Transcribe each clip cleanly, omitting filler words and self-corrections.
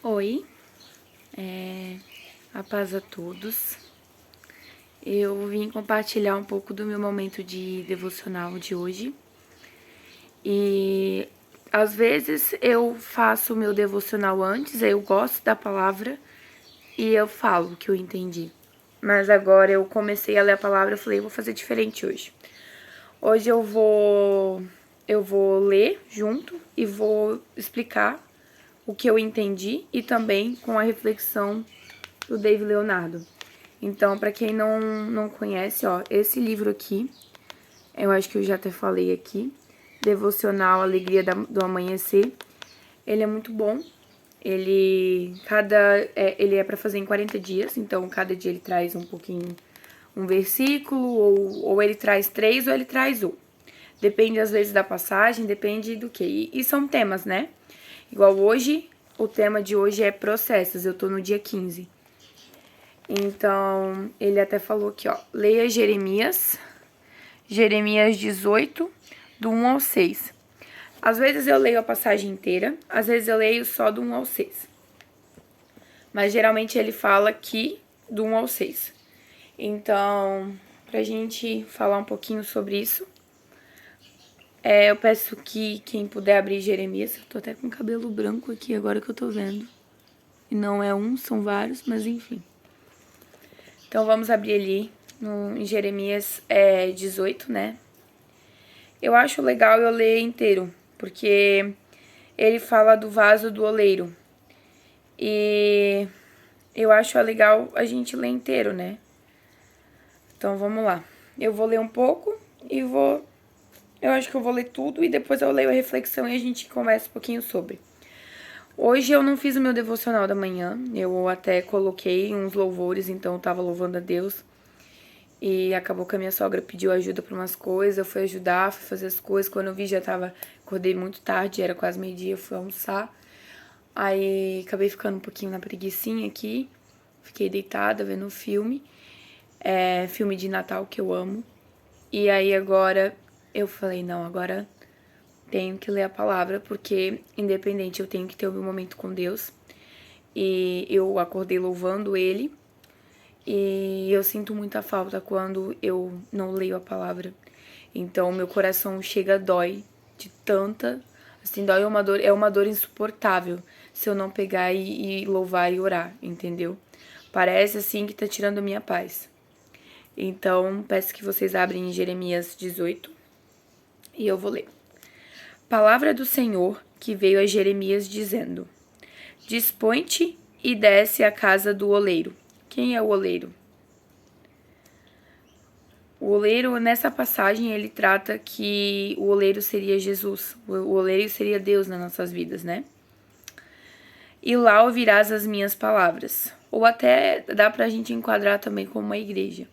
Oi, a paz a todos. Eu vim compartilhar um pouco do meu momento de devocional de hoje. E às vezes eu faço o meu devocional antes, eu gosto da palavra e eu falo o que eu entendi. Mas agora eu comecei a ler a palavra e falei, vou fazer diferente hoje. Hoje eu vou ler junto e vou explicar o que eu entendi e também com a reflexão do David Leonardo. Então, para quem não conhece, ó, esse livro aqui, eu acho que eu já até falei aqui, Devocional Alegria do Amanhecer, ele é muito bom. Ele é para fazer em 40 dias, então cada dia ele traz um pouquinho, um versículo, ou ele traz 3 ou ele traz 1. Depende às vezes da passagem, depende do que. E são temas, né? Igual hoje, o tema de hoje é processos, eu tô no dia 15. Então, ele até falou aqui, ó, leia Jeremias 18, do 1 ao 6. Às vezes eu leio a passagem inteira, às vezes eu leio só do 1 ao 6. Mas geralmente ele fala aqui do 1 ao 6. Então, pra gente falar um pouquinho sobre isso, eu peço que quem puder abrir Jeremias, eu tô até com cabelo branco aqui agora que eu tô vendo. E não é um, são vários, mas enfim. Então vamos abrir ali em Jeremias 18, né? Eu acho legal eu ler inteiro, porque ele fala do vaso do oleiro. E eu acho legal a gente ler inteiro, né? Então vamos lá. Eu vou ler um pouco e eu acho que eu vou ler tudo e depois eu leio a reflexão e a gente conversa um pouquinho sobre. Hoje eu não fiz o meu devocional da manhã, eu até coloquei uns louvores, então eu tava louvando a Deus. E acabou que a minha sogra pediu ajuda pra umas coisas, eu fui ajudar, fui fazer as coisas. Quando eu vi acordei muito tarde, era quase meio-dia, fui almoçar. Aí acabei ficando um pouquinho na preguicinha aqui, fiquei deitada vendo um filme, filme de Natal que eu amo. E aí agora eu falei, não, agora tenho que ler a palavra, porque independente eu tenho que ter o meu momento com Deus. E eu acordei louvando Ele. E eu sinto muita falta quando eu não leio a palavra. Então, meu coração chega a dói de tanta... Assim, dói é uma dor insuportável se eu não pegar e louvar e orar, entendeu? Parece, assim, que tá tirando a minha paz. Então, peço que vocês abrem em Jeremias 18 e eu vou ler. Palavra do Senhor que veio a Jeremias dizendo: Dispõe-te e desce à casa do oleiro. Quem é o oleiro? O oleiro, nessa passagem, ele trata que o oleiro seria Jesus. O oleiro seria Deus nas nossas vidas, né? E lá ouvirás as minhas palavras. Ou até dá pra gente enquadrar também como uma igreja.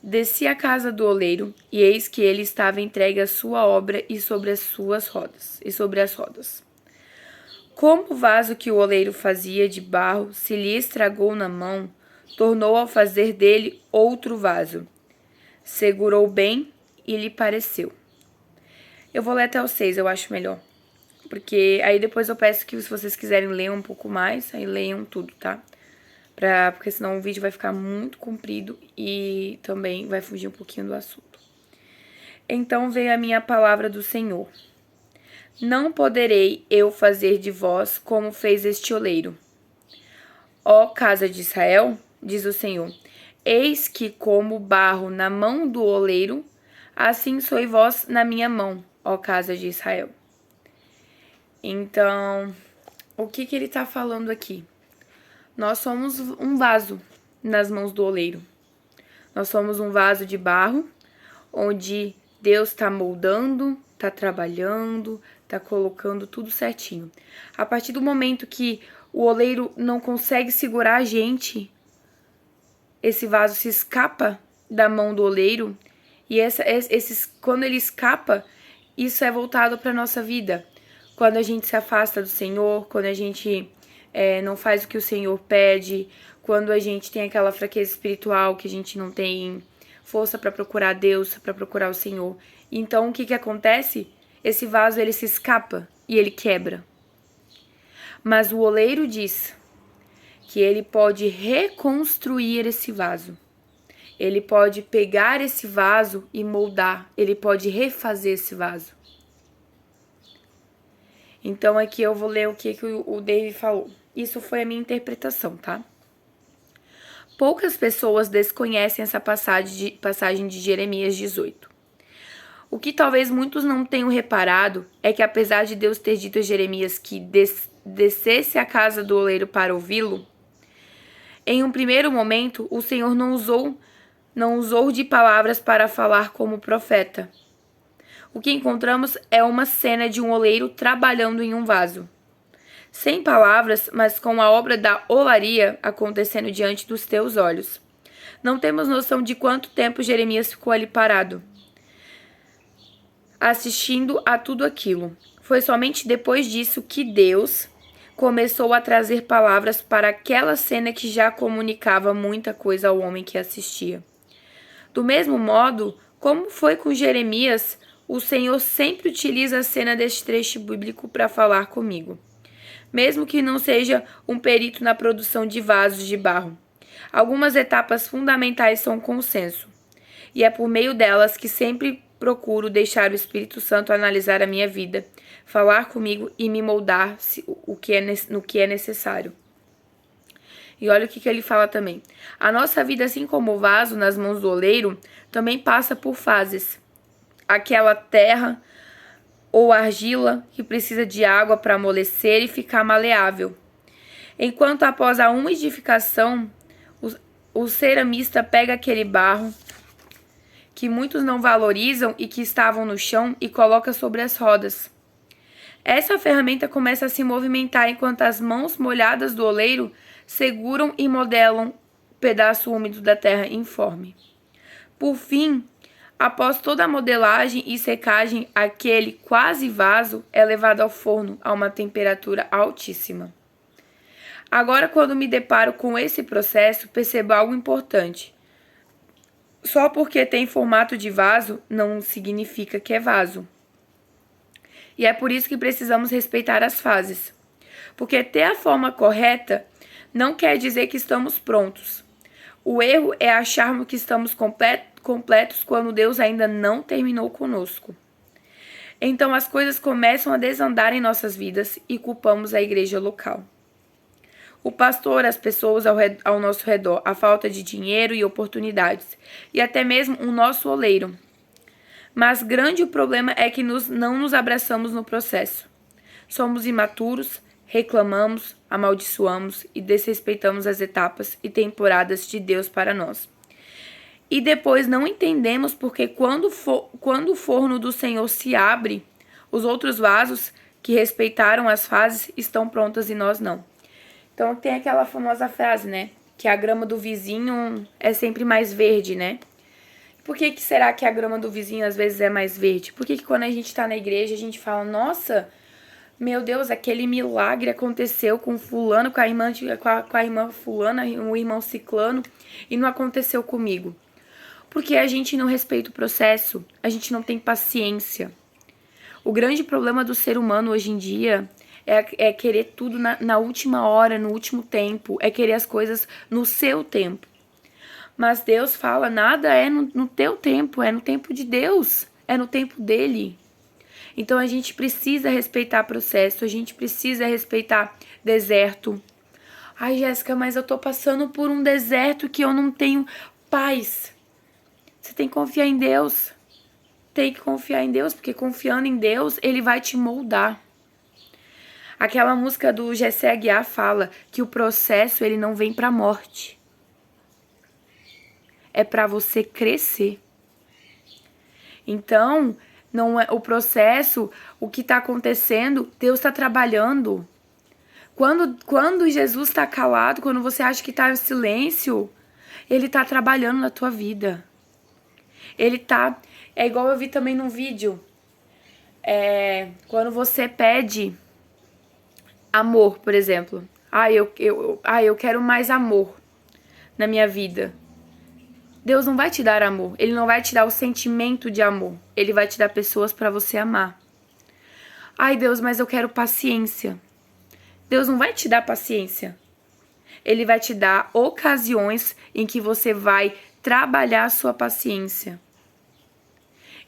Desci à casa do oleiro, e eis que ele estava entregue à sua obra e sobre as suas rodas, e sobre as rodas. Como o vaso que o oleiro fazia de barro se lhe estragou na mão, tornou ao fazer dele outro vaso. Segurou bem e lhe pareceu. Eu vou ler até o 6, eu acho melhor. Porque aí depois eu peço que se vocês quiserem ler um pouco mais, aí leiam tudo, tá? Porque senão o vídeo vai ficar muito comprido e também vai fugir um pouquinho do assunto. Então veio a minha palavra do Senhor. Não poderei eu fazer de vós como fez este oleiro. Ó casa de Israel, diz o Senhor, eis que como barro na mão do oleiro, assim sois vós na minha mão, ó casa de Israel. Então, o que ele tá falando aqui? Nós somos um vaso nas mãos do oleiro. Nós somos um vaso de barro, onde Deus está moldando, está trabalhando, está colocando tudo certinho. A partir do momento que o oleiro não consegue segurar a gente, esse vaso se escapa da mão do oleiro, e quando ele escapa, isso é voltado para a nossa vida. Quando a gente se afasta do Senhor, quando a gente não faz o que o Senhor pede, quando a gente tem aquela fraqueza espiritual, que a gente não tem força para procurar Deus, para procurar o Senhor. Então, o que acontece? Esse vaso, ele se escapa e ele quebra. Mas o oleiro diz que ele pode reconstruir esse vaso. Ele pode pegar esse vaso e moldar. Ele pode refazer esse vaso. Então aqui eu vou ler o que o Dave falou. Isso foi a minha interpretação, tá? Poucas pessoas desconhecem essa passagem de Jeremias 18. O que talvez muitos não tenham reparado é que apesar de Deus ter dito a Jeremias que descesse à casa do oleiro para ouvi-lo, em um primeiro momento o Senhor não usou de palavras para falar como profeta. O que encontramos é uma cena de um oleiro trabalhando em um vaso. Sem palavras, mas com a obra da olaria acontecendo diante dos teus olhos. Não temos noção de quanto tempo Jeremias ficou ali parado, assistindo a tudo aquilo. Foi somente depois disso que Deus começou a trazer palavras para aquela cena que já comunicava muita coisa ao homem que assistia. Do mesmo modo, como foi com Jeremias, o Senhor sempre utiliza a cena deste trecho bíblico para falar comigo. Mesmo que não seja um perito na produção de vasos de barro. Algumas etapas fundamentais são consenso. E é por meio delas que sempre procuro deixar o Espírito Santo analisar a minha vida, falar comigo e me moldar no que é necessário. E olha o que ele fala também. A nossa vida, assim como o vaso nas mãos do oleiro, também passa por fases. Aquela terra ou argila que precisa de água para amolecer e ficar maleável. Enquanto após a umidificação, o ceramista pega aquele barro que muitos não valorizam e que estavam no chão e coloca sobre as rodas. Essa ferramenta começa a se movimentar enquanto as mãos molhadas do oleiro seguram e modelam o pedaço úmido da terra informe. Por fim, após toda a modelagem e secagem, aquele quase vaso é levado ao forno a uma temperatura altíssima. Agora, quando me deparo com esse processo, percebo algo importante. Só porque tem formato de vaso, não significa que é vaso. E é por isso que precisamos respeitar as fases. Porque ter a forma correta não quer dizer que estamos prontos. O erro é acharmos que estamos completos quando Deus ainda não terminou conosco. Então as coisas começam a desandar em nossas vidas e culpamos a igreja local. O pastor, as pessoas ao nosso redor, a falta de dinheiro e oportunidades, e até mesmo o nosso oleiro. Mas grande o problema é que não nos abraçamos no processo. Somos imaturos, reclamamos, amaldiçoamos e desrespeitamos as etapas e temporadas de Deus para nós. E depois não entendemos porque quando o forno do Senhor se abre, os outros vasos que respeitaram as fases estão prontas e nós não. Então tem aquela famosa frase, né? Que a grama do vizinho é sempre mais verde, né? Por que será que a grama do vizinho às vezes é mais verde? Por que quando a gente tá na igreja a gente fala, nossa, meu Deus, aquele milagre aconteceu com fulano, com a irmã fulana, o irmão ciclano, e não aconteceu comigo? Porque a gente não respeita o processo, a gente não tem paciência. O grande problema do ser humano hoje em dia é querer tudo na última hora, no último tempo, é querer as coisas no seu tempo. Mas Deus fala, nada é no teu tempo, é no tempo de Deus, é no tempo dele. Então a gente precisa respeitar processo, a gente precisa respeitar deserto. Ai, Jéssica, mas eu tô passando por um deserto que eu não tenho paz. Você tem que confiar em Deus. Tem que confiar em Deus, porque confiando em Deus, Ele vai te moldar. Aquela música do Jessé Aguiar fala que o processo ele não vem para a morte. É para você crescer. Então, não é o processo, o que está acontecendo, Deus está trabalhando. Quando Jesus está calado, quando você acha que está em silêncio, Ele está trabalhando na tua vida. Ele tá... É igual eu vi também num vídeo. Quando você pede amor, por exemplo. Eu quero mais amor na minha vida. Deus não vai te dar amor. Ele não vai te dar o sentimento de amor. Ele vai te dar pessoas para você amar. Ai, Deus, mas eu quero paciência. Deus não vai te dar paciência. Ele vai te dar ocasiões em que você vai trabalhar a sua paciência.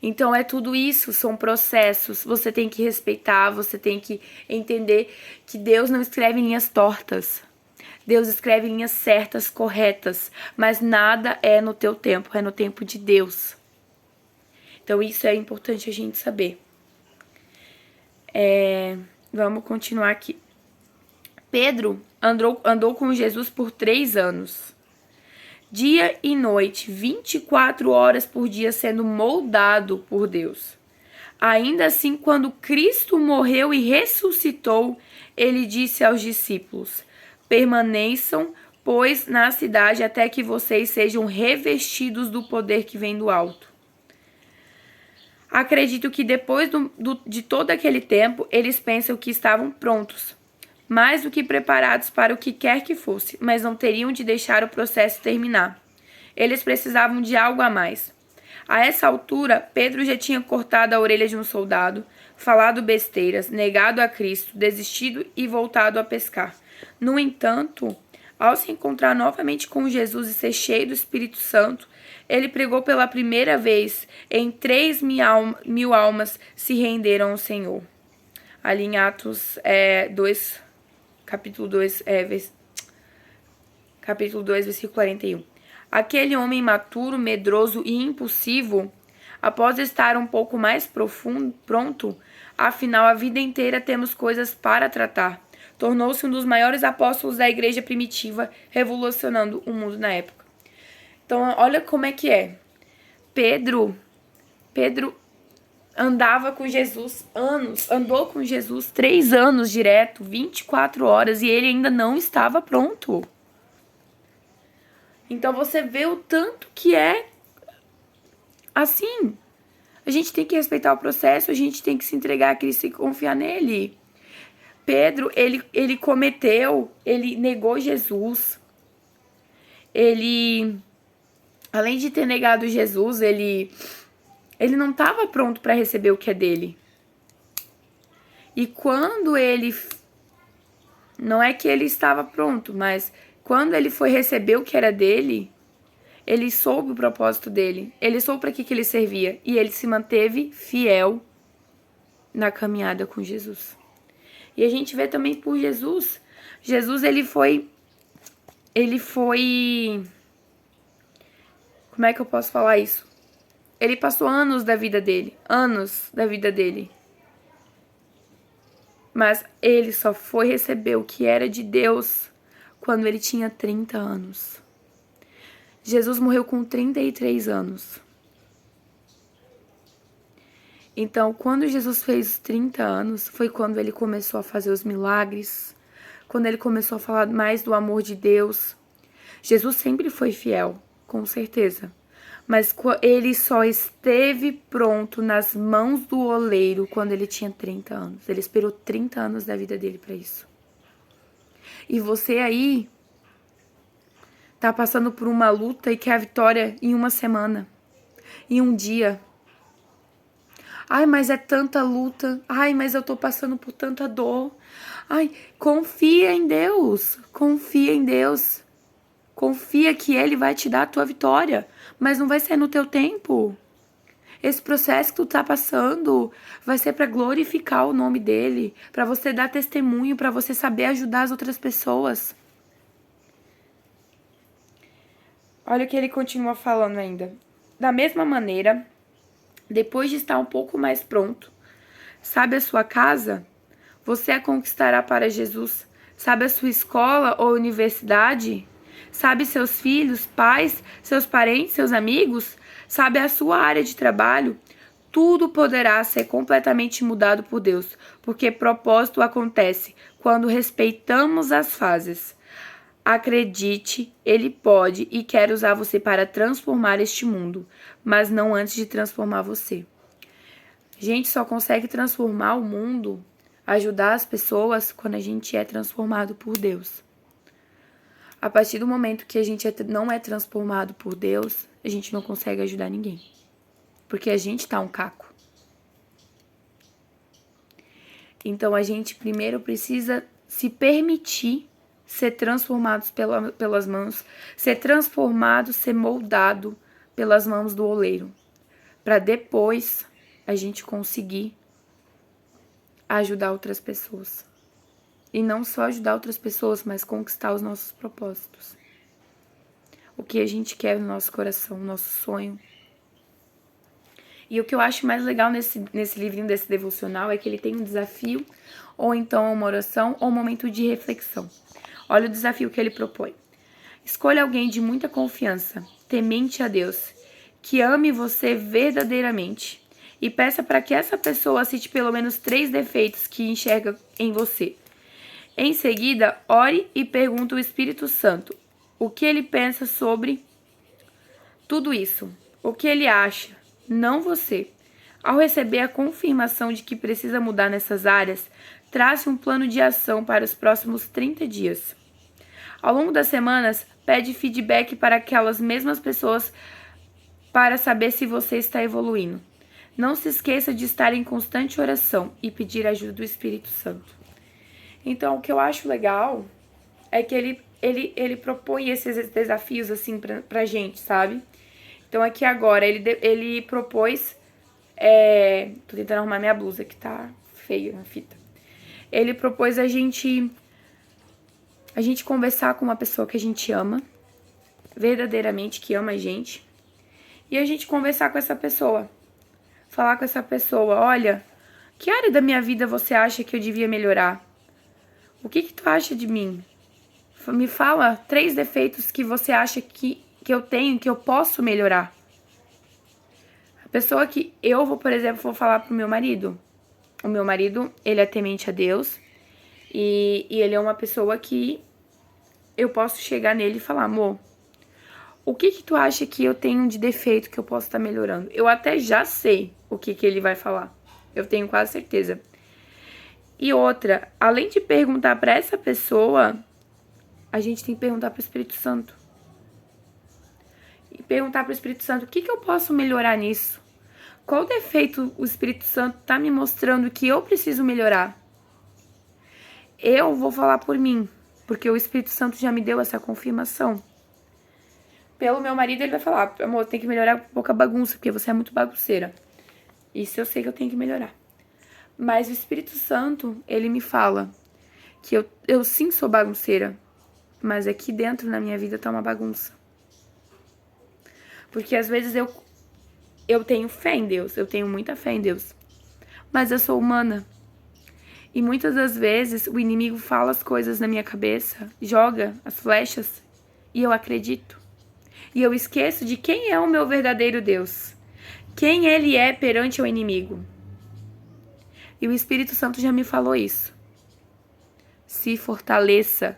Então é tudo isso, são processos. Você tem que respeitar, você tem que entender que Deus não escreve em linhas tortas. Deus escreve em linhas certas, corretas, mas nada é no teu tempo, é no tempo de Deus. Então isso é importante a gente saber. Vamos continuar aqui. Pedro andou com Jesus por 3 anos. Dia e noite, 24 horas por dia sendo moldado por Deus. Ainda assim, quando Cristo morreu e ressuscitou, ele disse aos discípulos: permaneçam, pois, na cidade até que vocês sejam revestidos do poder que vem do alto. Acredito que depois de todo aquele tempo, eles pensam que estavam prontos, mais do que preparados para o que quer que fosse, mas não teriam de deixar o processo terminar. Eles precisavam de algo a mais. A essa altura, Pedro já tinha cortado a orelha de um soldado, falado besteiras, negado a Cristo, desistido e voltado a pescar. No entanto, ao se encontrar novamente com Jesus e ser cheio do Espírito Santo, ele pregou pela primeira vez, em 3.000 almas se renderam ao Senhor. Ali em Atos 2, capítulo 2, versículo 41. Aquele homem imaturo, medroso e impulsivo, após estar um pouco mais pronto, afinal a vida inteira temos coisas para tratar, tornou-se um dos maiores apóstolos da igreja primitiva, revolucionando o mundo na época. Então, olha como é que é. Pedro andava com Jesus andou com Jesus 3 anos direto, 24 horas, e ele ainda não estava pronto. Então, você vê o tanto que é assim. A gente tem que respeitar o processo, a gente tem que se entregar a Cristo e confiar nele. Pedro, ele negou Jesus. Além de ter negado Jesus, ele não estava pronto para receber o que é dele. E quando não é que ele estava pronto, mas quando ele foi receber o que era dele, ele soube o propósito dele. Ele soube para que ele servia. E ele se manteve fiel na caminhada com Jesus. E a gente vê também por Jesus. Jesus, ele foi... Como é que eu posso falar isso? Ele passou anos da vida dele. Mas ele só foi receber o que era de Deus quando ele tinha 30 anos. Jesus morreu com 33 anos. Então, quando Jesus fez 30 anos, foi quando ele começou a fazer os milagres, quando ele começou a falar mais do amor de Deus. Jesus sempre foi fiel, com certeza. Mas ele só esteve pronto nas mãos do oleiro quando ele tinha 30 anos. Ele esperou 30 anos da vida dele para isso. E você aí tá passando por uma luta e quer a vitória em uma semana, em um dia. Ai, mas é tanta luta. Ai, mas eu tô passando por tanta dor. Ai, confia em Deus. Confia em Deus. Confia que Ele vai te dar a tua vitória. Mas não vai ser no teu tempo. Esse processo que tu tá passando vai ser para glorificar o nome dEle. Para você dar testemunho, para você saber ajudar as outras pessoas. Olha o que ele continua falando ainda. Da mesma maneira, depois de estar um pouco mais pronto, sabe a sua casa? Você a conquistará para Jesus. Sabe a sua escola ou universidade? Sabe seus filhos, pais, seus parentes, seus amigos? Sabe a sua área de trabalho? Tudo poderá ser completamente mudado por Deus, porque propósito acontece quando respeitamos as fases. Acredite, Ele pode e quer usar você para transformar este mundo, mas não antes de transformar você. A gente só consegue transformar o mundo, ajudar as pessoas, quando a gente é transformado por Deus. A partir do momento que a gente não é transformado por Deus, a gente não consegue ajudar ninguém. Porque a gente tá um caco. Então a gente primeiro precisa se permitir ser transformados pelas mãos, ser transformado, ser moldado pelas mãos do oleiro, para depois a gente conseguir ajudar outras pessoas. E não só ajudar outras pessoas, mas conquistar os nossos propósitos. O que a gente quer no nosso coração, o nosso sonho. E o que eu acho mais legal nesse livrinho, desse devocional, é que ele tem um desafio, ou então uma oração, ou um momento de reflexão. Olha o desafio que ele propõe. Escolha alguém de muita confiança, temente a Deus, que ame você verdadeiramente. E peça para que essa pessoa cite pelo menos 3 defeitos que enxerga em você. Em seguida, ore e pergunte ao Espírito Santo o que ele pensa sobre tudo isso, o que ele acha, não você. Ao receber a confirmação de que precisa mudar nessas áreas, trace um plano de ação para os próximos 30 dias. Ao longo das semanas, pede feedback para aquelas mesmas pessoas para saber se você está evoluindo. Não se esqueça de estar em constante oração e pedir ajuda do Espírito Santo. Então, o que eu acho legal é que ele propõe esses desafios assim pra gente, sabe? Então, aqui agora, ele propôs... tô tentando arrumar minha blusa, que tá feia na fita. Ele propôs a gente conversar com uma pessoa que a gente ama, verdadeiramente, que ama a gente, e a gente conversar com essa pessoa. Falar com essa pessoa, olha, que área da minha vida você acha que eu devia melhorar? O que tu acha de mim? Me fala 3 defeitos que você acha que eu tenho, que eu posso melhorar. A pessoa que eu vou, por exemplo, vou falar pro meu marido. O meu marido, ele é temente a Deus. E ele é uma pessoa que eu posso chegar nele e falar, amor, o que tu acha que eu tenho de defeito que eu posso estar melhorando? Eu até já sei o que ele vai falar. Eu tenho quase certeza. E outra, além de perguntar para essa pessoa, a gente tem que perguntar para o Espírito Santo. E perguntar para o Espírito Santo, o que eu posso melhorar nisso? Qual defeito o Espírito Santo está me mostrando que eu preciso melhorar? Eu vou falar por mim, porque o Espírito Santo já me deu essa confirmação. Pelo meu marido, ele vai falar, amor, tem que melhorar um pouco a bagunça, porque você é muito bagunceira. Isso eu sei que eu tenho que melhorar. Mas o Espírito Santo, ele me fala que eu sim sou bagunceira, mas aqui dentro na minha vida tá uma bagunça. Porque às vezes eu tenho fé em Deus, eu tenho muita fé em Deus, mas eu sou humana. E muitas das vezes o inimigo fala as coisas na minha cabeça, joga as flechas, e eu acredito. E eu esqueço de quem é o meu verdadeiro Deus, quem ele é perante o inimigo. E o Espírito Santo já me falou isso. Se fortaleça,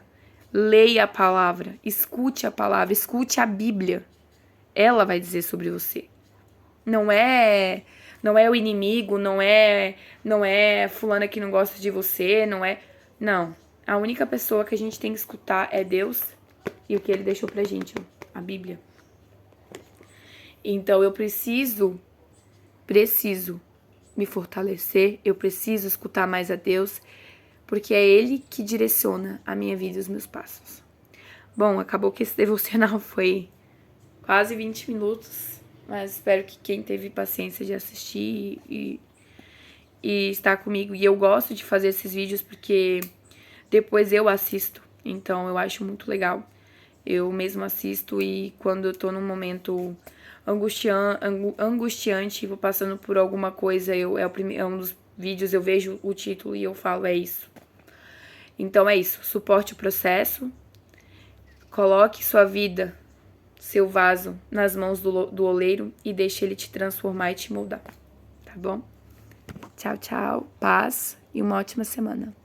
leia a palavra, escute a Bíblia. Ela vai dizer sobre você. Não é o inimigo, não é fulana que não gosta de você, não. A única pessoa que a gente tem que escutar é Deus e o que ele deixou pra gente, a Bíblia. Então eu preciso me fortalecer, eu preciso escutar mais a Deus, porque é Ele que direciona a minha vida e os meus passos. Bom, acabou que esse devocional foi quase 20 minutos, mas espero que quem teve paciência de assistir e estar comigo, e eu gosto de fazer esses vídeos porque depois eu assisto, então eu acho muito legal. Eu mesmo assisto e quando eu tô num momento angustiante, vou passando por alguma coisa, é um dos vídeos, eu vejo o título e eu falo, é isso. Então é isso, suporte o processo, coloque sua vida, seu vaso, nas mãos do oleiro e deixe ele te transformar e te moldar, tá bom? Tchau, tchau, paz e uma ótima semana.